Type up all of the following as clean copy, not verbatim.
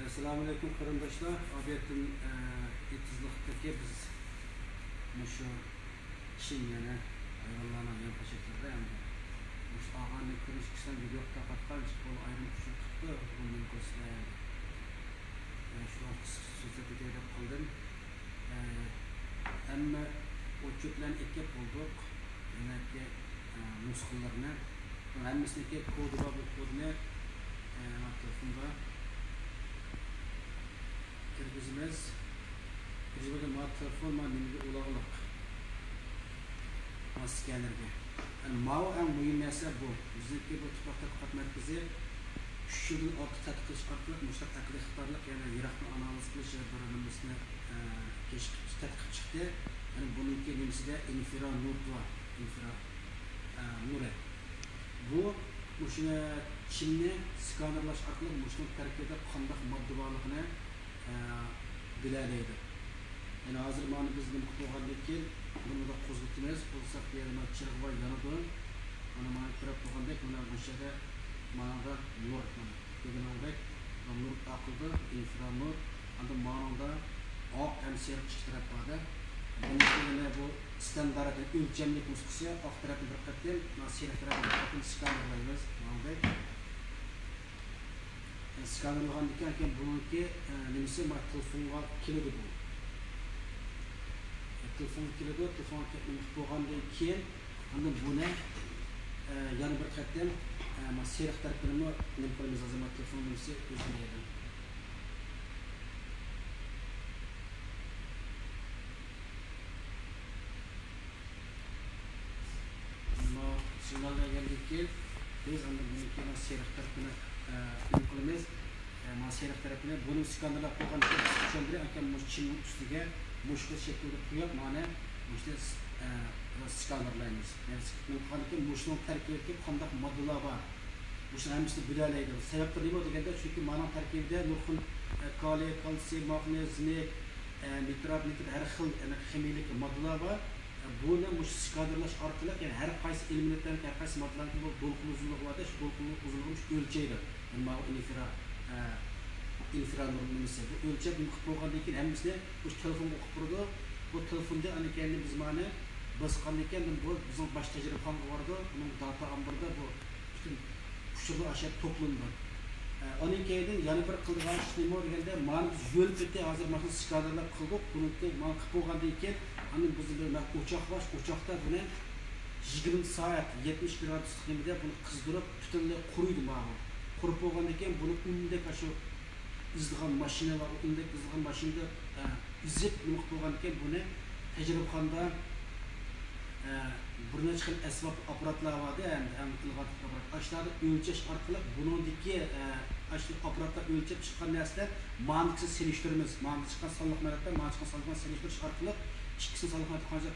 Assalamu alaikum qarindoshlar. Obyektim etizliqdagi biz mushu kishiyana ayollarning ham qo'shaklarda ham mush og'ani ko'rish kishidan video taqatgan qo'l ayrim kuchli tutdi. Bundan ko'rsatayım. Shu so'zda deb qoldim. Ammo o'chuklan ikki bo'ldik. Demakki nusxalarni hammasini kodni telefonda kirgizimiz. Kirgizmada ma telefon ma menga uloqliq. Skannerga. Mao en mühim narsa bu. Bizdeki bu tuproqda qatmarkizi shundan ortiq tadqiq qilish orqali mushtaq aqliy ixtiyorlik yana yiroqni analiz qilish birimizni keşif tadqiq chiqdi. Yani bununki nimsida infranur bor. Nur. Bu o'shini chimni skanerlash orqali mushning tarkibida qanday modda borligini bilalaydi. Yani hozir mana biz nima qilgandan keyin buni da qo'zg'atamiz. Qo'zg'atsak yana chirg' va yanadi. Mana qarab turgandek mana bu yerda mana nur deganidek nur aqlda infranur anda mana oq ham sariq ikki taraf bor. Bunga bu standart o'lchamlik nusxasi oq tarafni bir qatam, sariq tarafni bir qatam skanerlaymiz. Mana skanerlagandan keyin buniki nimasi ma telefonga keladi bu. Telefon keladi, telefon bo'lgandan keyin anda buni yana bir qatam ma sariq tarafini nima qilamiz hozir telefon nimasi o'zgaradi. Signaldan geldik ki biz anda bununki sariq tarafini qilamiz. Sariq tarafini buni skanerlab qo'ygan tushundir ekan mushning ustiga mushkul shaklda qo'yib mana mushni skanerlaymiz. Yani qanday mushning tarkibida qanday modullar bor. Mushni hammasini bilalaydi. Sababi nima deganda chunki mana tarkibida nurxun kaliy, kalsiy, magnesiy, nitrat har xil kimiylik modullar bor. Buni mush skanerlash orqali yani har qaysi elementlarning har qaysi moddalarning bu to'lqin uzunligi bor, shu to'lqin uzunligini o'lchaydi. Nima infranur nimasi bu o'lchab qilib qo'ygandan keyin hammasini bu telefonga o'qib turdi. Bu telefonda ana keyin biz mana bosgandan keyin bu bizning bosh tajribaxonga bordi. Uning data ambarda bu butun kuchli ashab to'plandi. Onun keyin yana bir qilgan ish nima deganda mana biz yo'l ketdi hozir mana skanerlar qildik. Buniki mana qilib qo'ygandan keyin hani bizde uçak var, uçakta bunu 20 saat 70 gradus qiymida bunu qizdırıp tutunla quruydu bana. Qurup bo'lgandan keyin buni unda şu izdigan mashina var, unda izdigan mashinada izib nima qilgandan keyin buni tajribaxonada bir necha xil asbob apparatlar bor endi qilgan apparat. Ashlarda o'lchash orqali buningdagi ashli apparatlar o'lchab chiqqan narsalar mantiqsiz selishtiramiz. Mantiq chiqqan sonliq maratdan mantiq chiqqan sonliqni selishtirish orqali ikkisini salqinatib qancha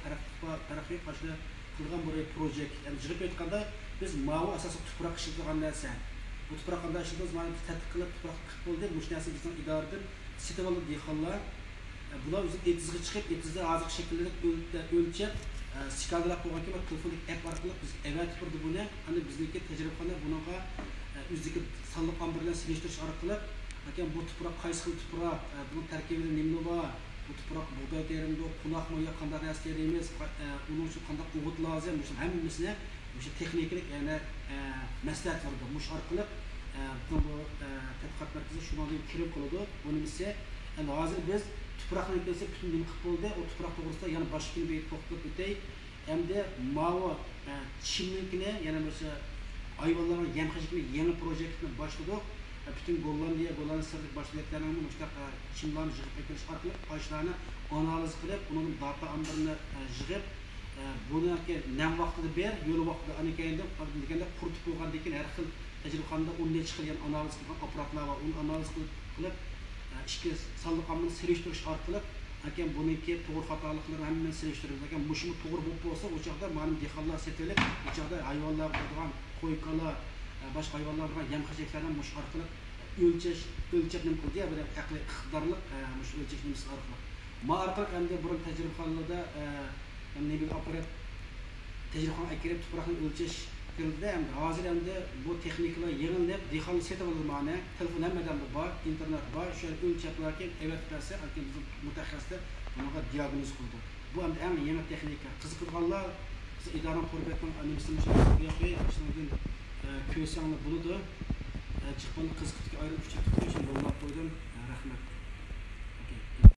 taraqqiyot qilishni qilgan bir proyekt. Yani jig'ib aytganda biz ma'vo asosan tuproq ishlatgan narsa. Bu tuproq qanday ishlatamiz? Mana tadqiq qilib tuproq qilib bo'ldi. Bu narsa bizning idoradan setib olib dehqonlar bular o'zi etizga chiqib, etizda hozir shaklida o'lchab skanerlab qo'ygan keyin telefonlik app orqali biz avatib turdi buni. Hani bizniki tajribaxona bunaqa o'zidagi sonliq bilan selishtirish orqali akan bu tuproq qaysi xil tuproq, bu tarkibida nima bor? Bu tuproq buğday terimde qulaqmi yo qanday narsa terimiz, uning uchun qanday o'g'it lozim, hammasini o'sha texniklik yani maslahat berdi. Mush orqali bu tadqiqot markazi shunday kirib qoladi. Buni esa endi hozir biz tuproqni kelsa butun nima qilib bo'ldi, o tuproq to'g'risida yana boshqa bir to'xtab o'tay. Hamda ma'vo chimlikni yana o'sha hayvonlarning yem hajmini yangi proyektni boshladik. Bütün Gollandiya, Gollandiyalik başlayıqlarının müştaq chimlarni yig'ib keltirish orqali qoshlarni analiz qilib, uning data ambarini yig'ib, buniki nam vaqtida ber, yo'l vaqtida anikayda deganda quritib qo'ygandan keyin har xil tajribaxonada unga chiqilgan analiz qilgan apparatlar va uni analiz qilib, ikki sonliq ambarni selishtirish orqali akan buniki to'g'ri xatoliklarni hammasini selishtirib, akan mushimi to'g'ri bo'lib bo'lsa, o chaqda ma'lum dehqonlar setilib, o chaqda hayvonlar bo'lgan qo'yqalar başka hayvanlar var, yem xarajatlardan mush orqali o'lchab nima qildi ya bir aqliy iqtidorlik mush o'lchash nimasi orqali. Ma orqali endi burun tajribaxonalarda nima apparat tajribaxonaga kirib tuproqni o'lchash keldi. Hozir endi bu texnikalar yig'ilib, dehqon setib olmani, telefon hammadan bor, internet bor, shu o'lchaplarga evet bersa, biz mutaxassislar bunga diagnoz qildi. Bu endi eng yangi texnika. Qiziqganlar idora qurbatning animasini shundan ko'rsanglar bo'ladi. Chiqqan qiziqlikka ayirib 3 hafta qo'yishim bo'lmab qo'ydim. Rahmat.